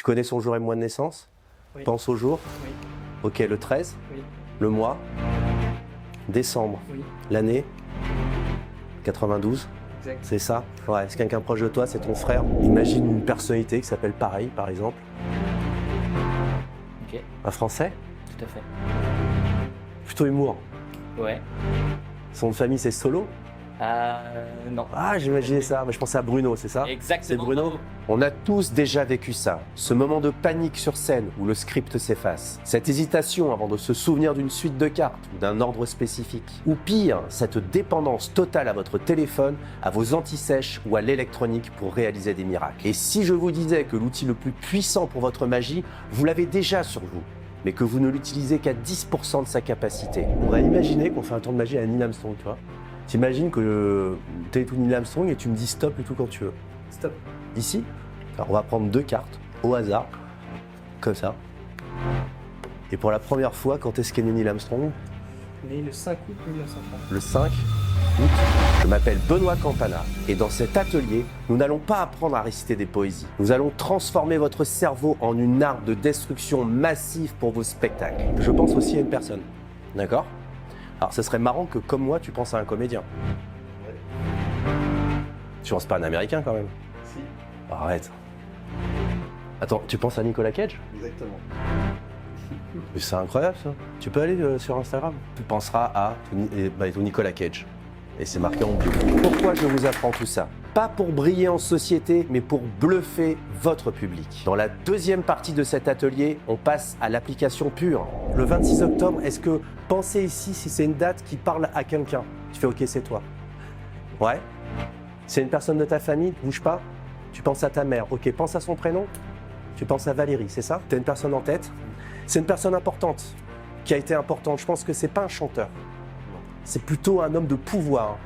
Tu connais son jour et mois de naissance? Oui. Pense au jour? Oui. Ok, le 13? Oui. Le mois? Décembre? Oui. L'année? 92? Exact. C'est ça? Ouais, c'est quelqu'un proche de toi, c'est ton frère. Imagine une personnalité qui s'appelle pareil, par exemple. Ok. Un Français? Tout à fait. Plutôt humour. Ouais. Son nom de famille, c'est Solo? Non. Ah, j'imaginais ça, mais je pensais à Bruno, c'est ça? Exactement. C'est Bruno? On a tous déjà vécu ça, ce moment de panique sur scène où le script s'efface, cette hésitation avant de se souvenir d'une suite de cartes ou d'un ordre spécifique, ou pire, cette dépendance totale à votre téléphone, à vos antisèches ou à l'électronique pour réaliser des miracles. Et si je vous disais que l'outil le plus puissant pour votre magie, vous l'avez déjà sur vous, mais que vous ne l'utilisez qu'à 10% de sa capacité? On va imaginer qu'on fait un tour de magie à Neil Armstrong, tu vois. T'imagines que t'es tout Neil Armstrong et tu me dis stop et tout quand tu veux. Stop. Ici, alors on va prendre 2 cartes au hasard, comme ça. Et pour la première fois, quand est-ce qu'est né Neil Armstrong? Né le 5 août 1930. Le 5 août. Je m'appelle Benoît Campana et dans cet atelier, nous n'allons pas apprendre à réciter des poésies. Nous allons transformer votre cerveau en une arme de destruction massive pour vos spectacles. Je pense aussi à une personne, d'accord? Alors, ce serait marrant que, comme moi, tu penses à un comédien. Ouais. Tu penses pas à un Américain, quand même? Si. Arrête. Attends, tu penses à Nicolas Cage? Exactement. Mais c'est incroyable, ça. Tu peux aller sur Instagram. Tu penseras à Nicolas Cage. Et c'est marqué en bio. Pourquoi je vous apprends tout ça? Pas pour briller en société, mais pour bluffer votre public. Dans la deuxième partie de cet atelier, on passe à l'application pure. Le 26 octobre, est-ce que pensez ici si c'est une date qui parle à quelqu'un? Tu fais OK, c'est toi. Ouais. C'est une personne de ta famille, bouge pas. Tu penses à ta mère. OK, pense à son prénom. Tu penses à Valérie, c'est ça? T'as une personne en tête? C'est une personne importante, qui a été importante. Je pense que c'est pas un chanteur. C'est plutôt un homme de pouvoir.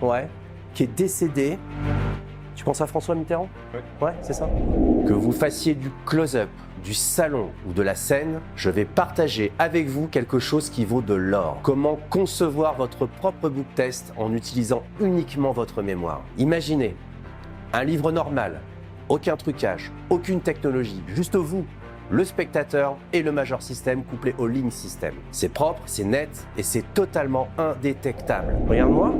Ouais. Qui est décédé. Tu penses à François Mitterrand? Ouais, c'est ça. Que vous fassiez du close-up, du salon ou de la scène, je vais partager avec vous quelque chose qui vaut de l'or. Comment concevoir votre propre book test en utilisant uniquement votre mémoire. Imaginez un livre normal, aucun trucage, aucune technologie, juste vous, le spectateur et le major system couplé au link system. C'est propre, c'est net et c'est totalement indétectable. Regarde-moi.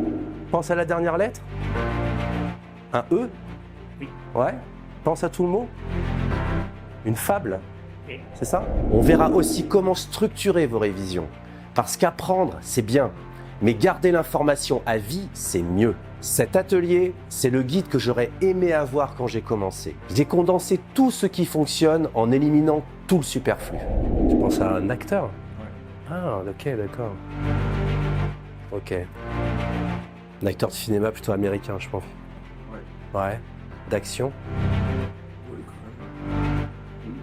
Pense à la dernière lettre. Un E? Oui. Ouais. Pense à tout le mot. Une fable. Oui. C'est ça? On verra aussi comment structurer vos révisions. Parce qu'apprendre, c'est bien. Mais garder l'information à vie, c'est mieux. Cet atelier, c'est le guide que j'aurais aimé avoir quand j'ai commencé. J'ai condensé tout ce qui fonctionne en éliminant tout le superflu. Tu penses à un acteur? Ouais. Ah, ok, d'accord. Ok. Un acteur de cinéma plutôt américain, je pense. Ouais. Ouais. D'action. Oui, quand même.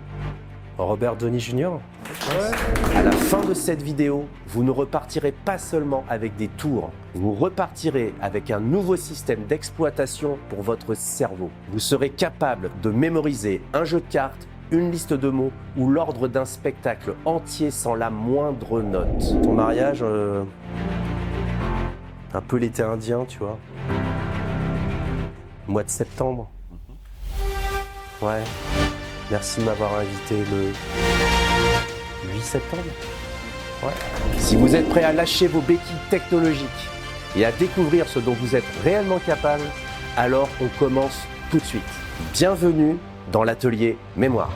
Robert Downey Jr. Ouais. À la fin de cette vidéo, vous ne repartirez pas seulement avec des tours, vous repartirez avec un nouveau système d'exploitation pour votre cerveau. Vous serez capable de mémoriser un jeu de cartes, une liste de mots ou l'ordre d'un spectacle entier sans la moindre note. Ton mariage, un peu l'été indien, tu vois. Mois de septembre. Ouais. Merci de m'avoir invité le 8 septembre. Ouais. Si vous êtes prêt à lâcher vos béquilles technologiques et à découvrir ce dont vous êtes réellement capable, alors on commence tout de suite. Bienvenue dans l'atelier Mémoire.